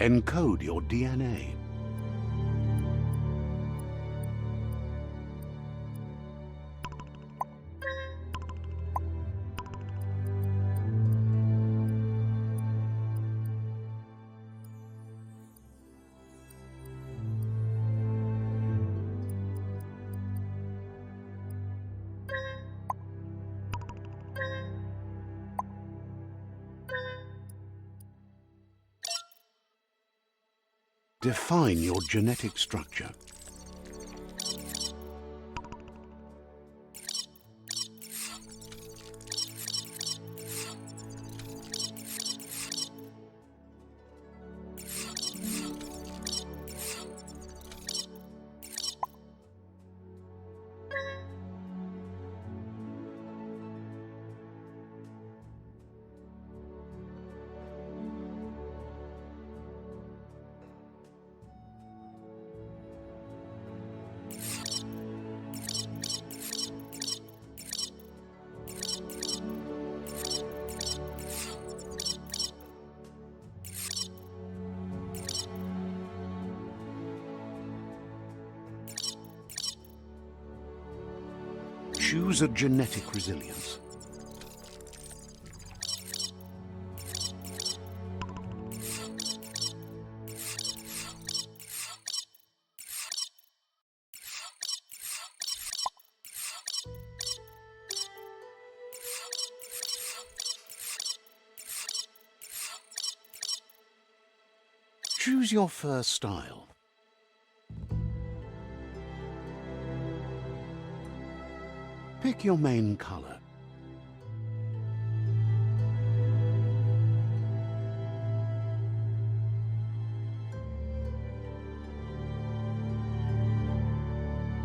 Encode your DNA. Define your genetic structure. Choose a genetic resilience. Choose your fur style. Pick your main color.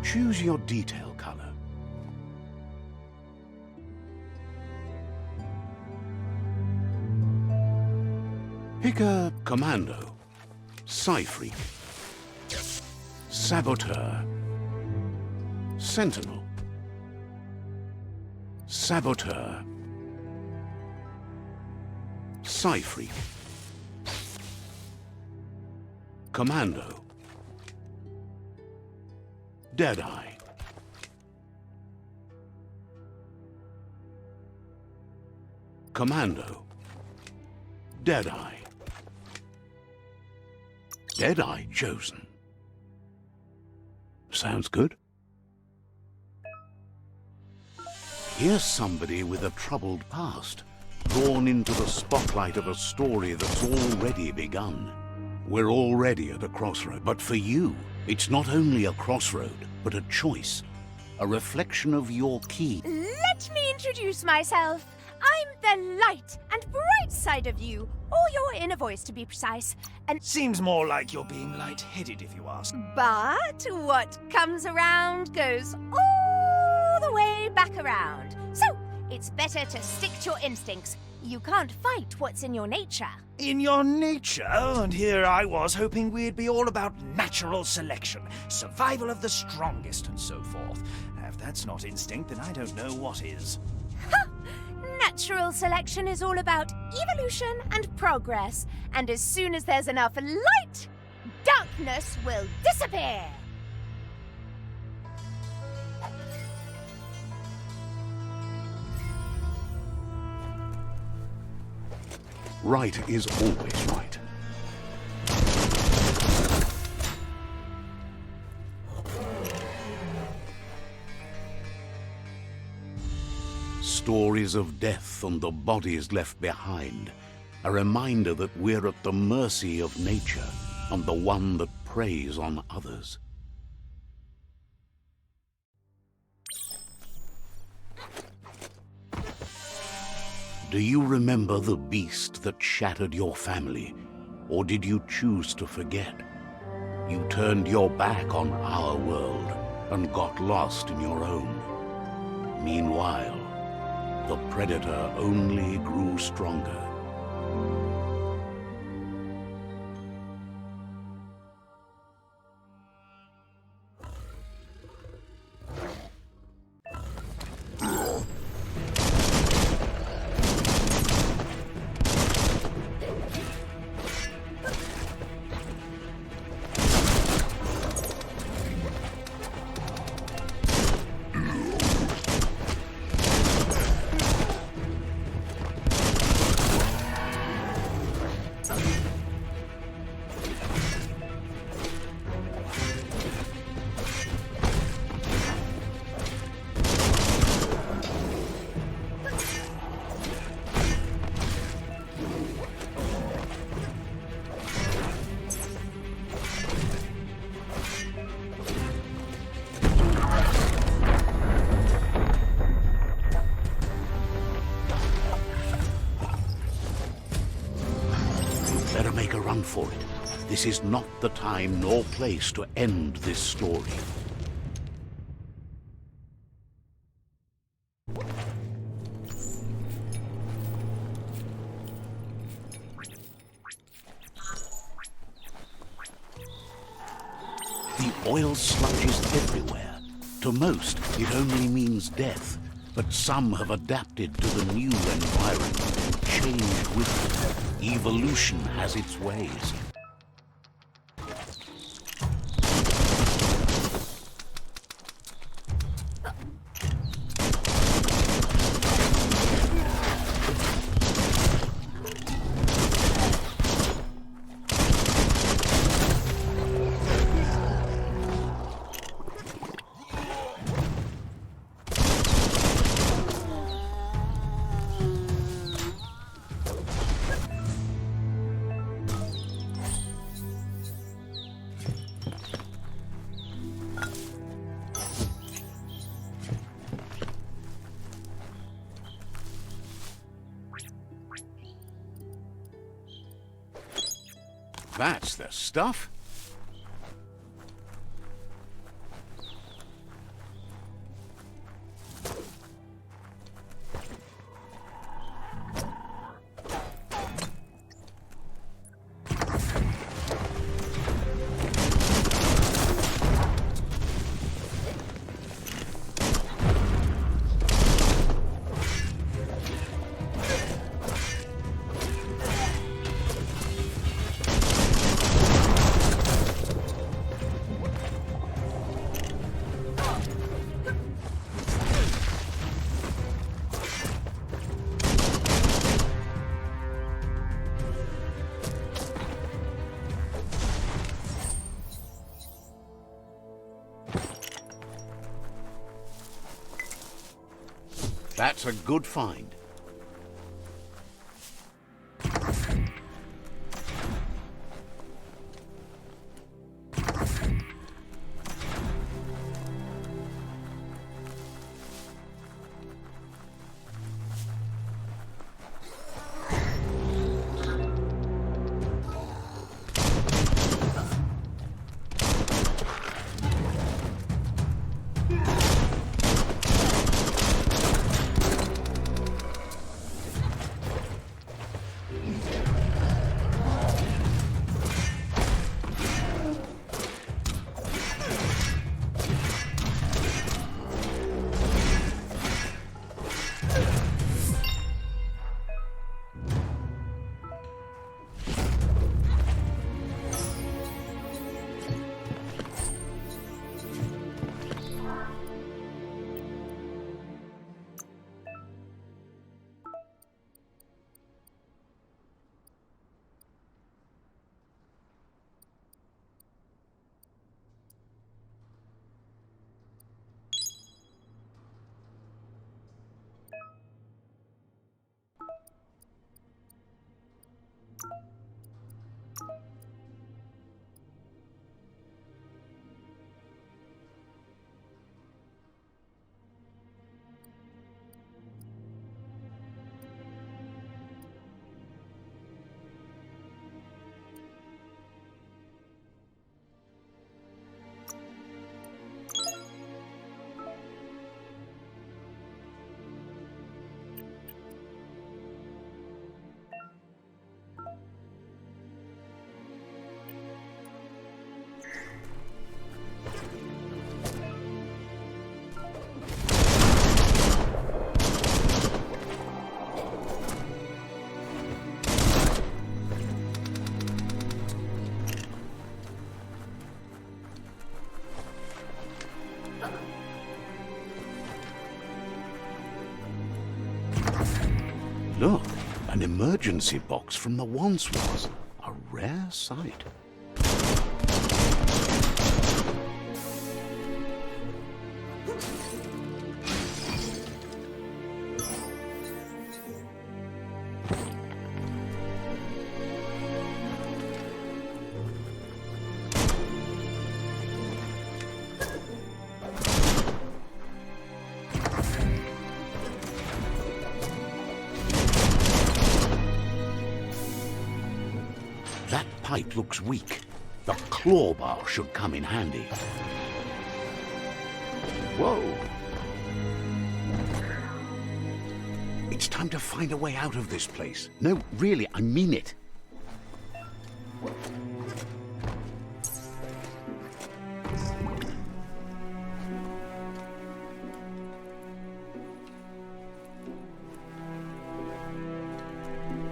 Choose your detail color. Pick a commando, Psy-Freak, Saboteur, Sentinel, Saboteur, Psy-Freak, Commando, Deadeye, Commando, Deadeye, Deadeye chosen. Sounds good. Here's somebody with a troubled past, drawn into the spotlight of a story that's already begun. We're already at a crossroad, but for you, it's not only a crossroad, but a choice, a reflection of your key. Let me introduce myself. I'm the light and bright side of you, or your inner voice to be precise. And Seems more like you're being light-headed, if you ask. but what comes around goes all the way back around. So it's better to stick to your instincts. You can't fight what's in your nature. In your nature, and here I was hoping we'd be all about natural selection, survival of the strongest, and so forth. If that's not instinct, then I don't know what is. Natural selection is all about evolution and progress. And as soon as there's enough light, darkness will disappear. Right is always right. Stories of death and the bodies left behind, a reminder that we're at the mercy of nature and the one that preys on others. Do you remember the beast that shattered your family, or did you choose to forget? You turned your back on our world and got lost in your own. Meanwhile, the predator only grew stronger. Better make a run for it. This is not the time nor place to end this story. The oil sludges everywhere. To most, it only means death, but some have adapted to the new environment and changed with it. Evolution has its ways. That's the stuff. That's a good find. emergency box from the once was. A rare sight. That pipe looks weak. The claw bar should come in handy. Whoa! It's time to find a way out of this place. No, really, I mean it.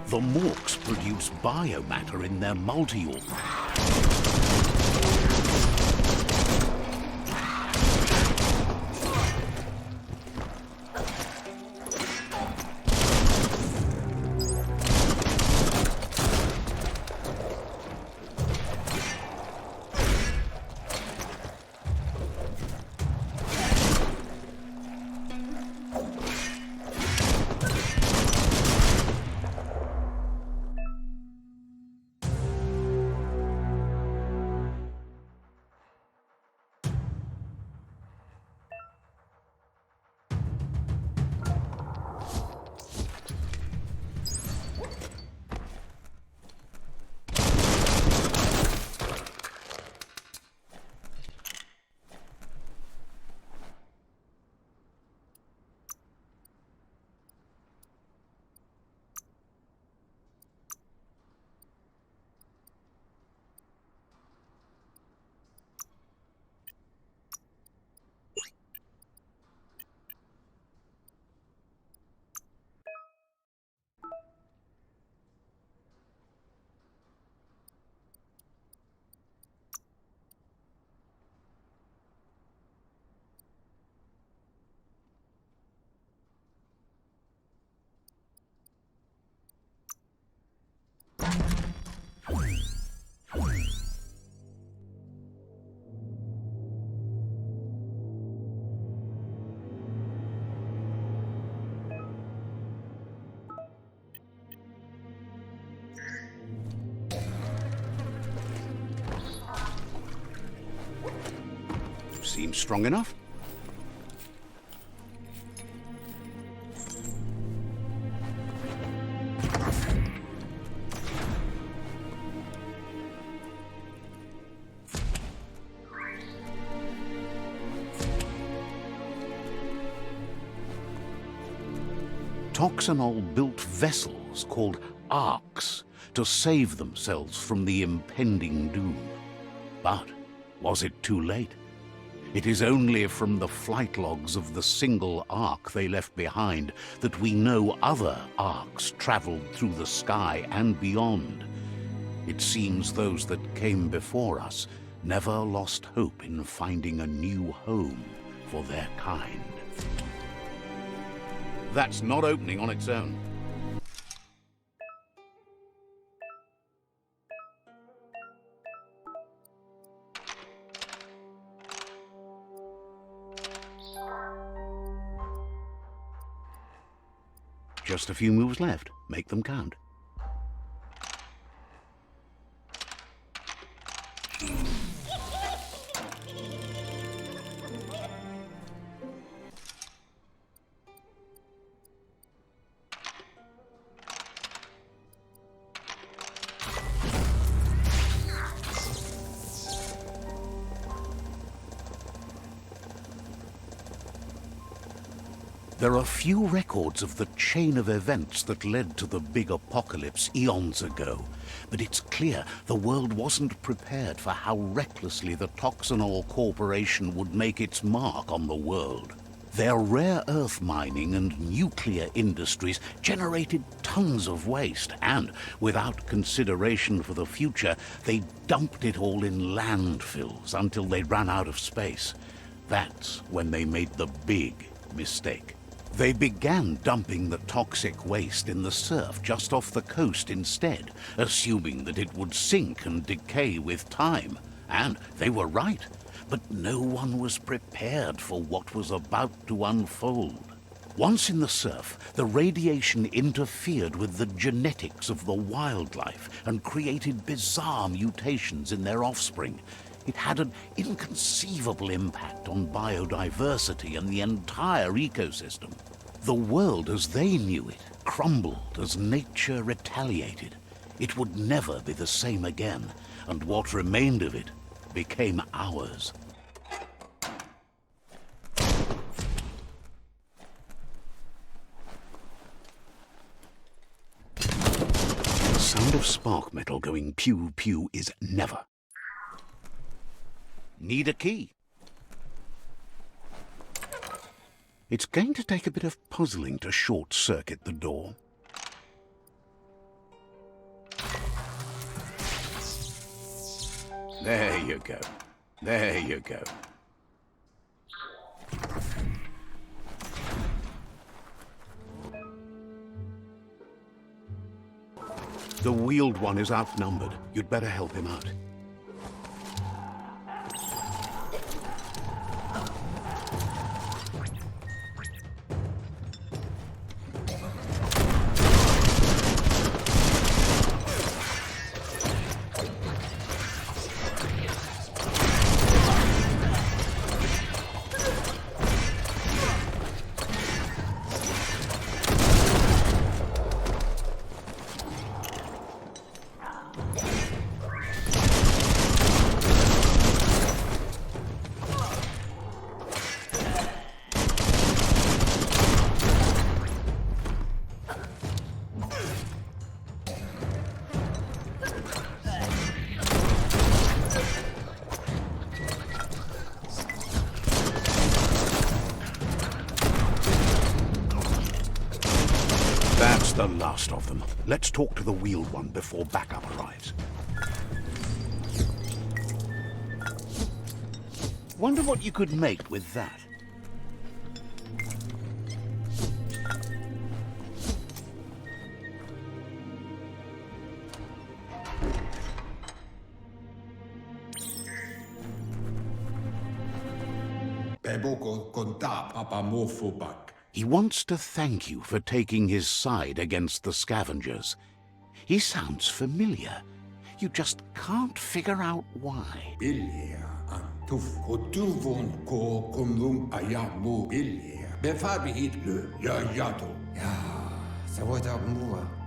The Morks produce biomatter in their multi-org. Seems strong enough. Toxanol built vessels called arks to save themselves from the impending doom. But was it too late? It is only from the flight logs of the single ark they left behind that we know other arks traveled through the sky and beyond. It seems those that came before us never lost hope in finding a new home for their kind. That's not opening on its own. Just a few moves left. Make them count. There are few records of the chain of events that led to the big apocalypse eons ago, but it's clear the world wasn't prepared for how recklessly the Toxanol Corporation would make its mark on the world. Their rare earth mining and nuclear industries generated tons of waste, and without consideration for the future, they dumped it all in landfills until they ran out of space. That's when they made the big mistake. They began dumping the toxic waste in the surf just off the coast instead, assuming that it would sink and decay with time. And they were right, but no one was prepared for what was about to unfold. Once in the surf, the radiation interfered with the genetics of the wildlife and created bizarre mutations in their offspring. It had an inconceivable impact on biodiversity and the entire ecosystem. The world as they knew it crumbled as nature retaliated. It would never be the same again, and what remained of it became ours. The sound of spark metal going pew-pew is never. Need a key. It's going to take a bit of puzzling to short-circuit the door. There you go. There you go. The wheeled one is outnumbered. You'd better help him out. That's the last of them. Let's talk to the wheeled one before backup arrives. Wonder what you could make with that. He wants to thank you for taking his side against the scavengers. He sounds familiar. You just can't figure out why.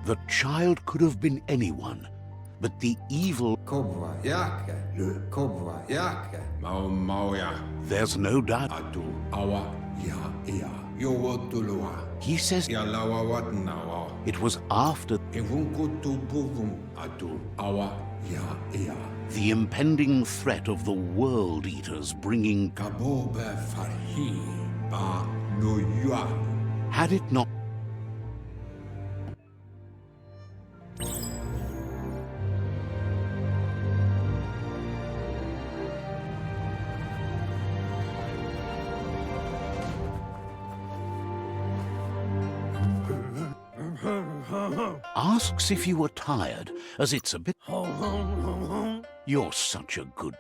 The child could have been anyone, but the evil... There's no doubt. He says it was after the impending threat of the World Eaters bringing... Had it not... Asks if you were tired, as it's a bit... You're such a good...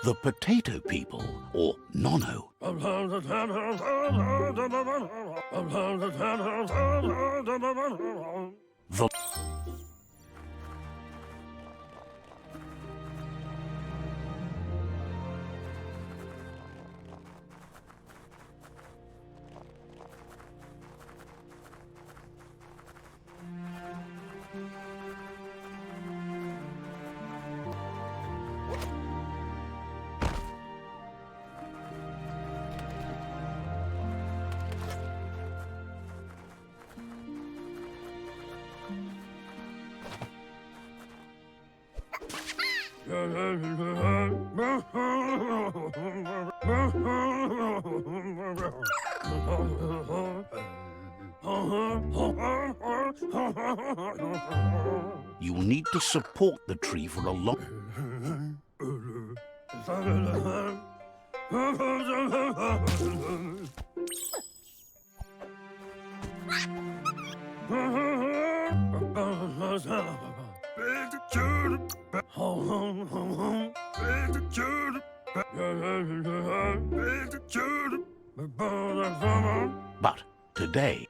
The potato people, or Nono. The... You'll need to support the tree for a long... But today,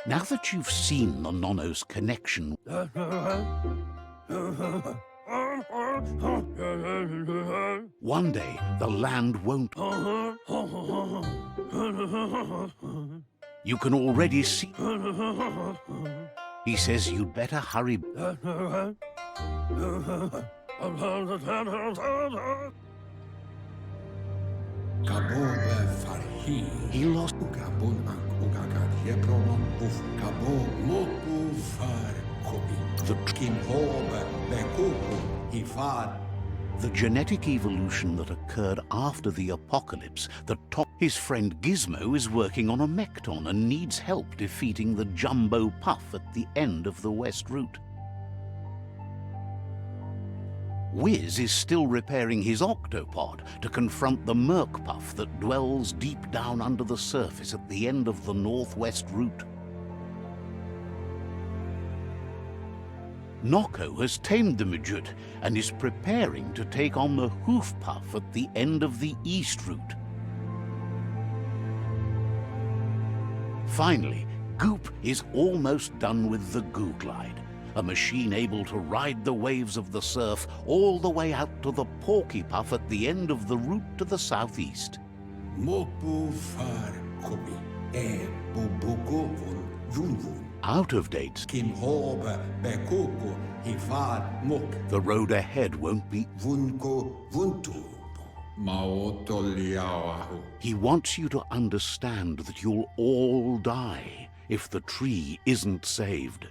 now that you've seen the Nono's connection, one day the land won't. You can already see. He says you'd better hurry. He lost. The genetic evolution that occurred after the apocalypse, his friend Gizmo is working on a Mekton and needs help defeating the Jumbo Puff at the end of the West Route. Wiz is still repairing his octopod to confront the Merc Puff that dwells deep down under the surface at the end of the Northwest Route. Nocco has tamed the midget and is preparing to take on the Hoof Puff at the end of the East Route. Finally, Goop is almost done with the Goo Glide, a machine able to ride the waves of the surf all the way out to the Porky Puff at the end of the route to the southeast. Out of date, the road ahead won't be. He wants you to understand that you'll all die if the tree isn't saved.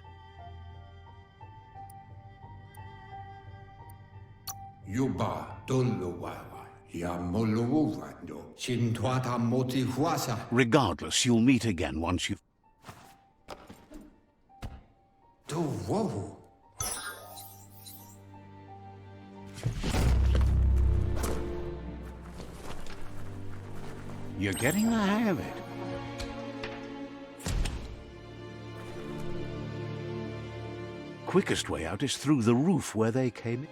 Regardless, you'll meet again once you've... You're getting the hang of it. Quickest way out is through the roof where they came in.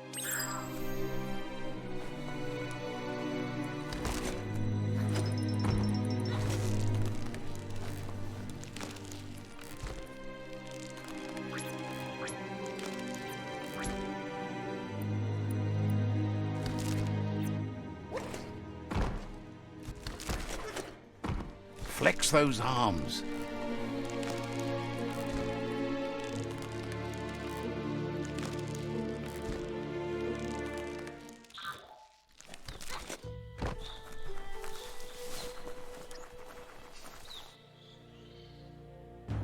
Flex those arms.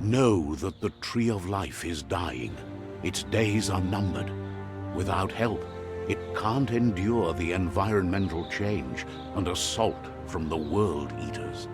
Know that the Tree of Life is dying. Its days are numbered. Without help, it can't endure the environmental change and assault from the World Eaters.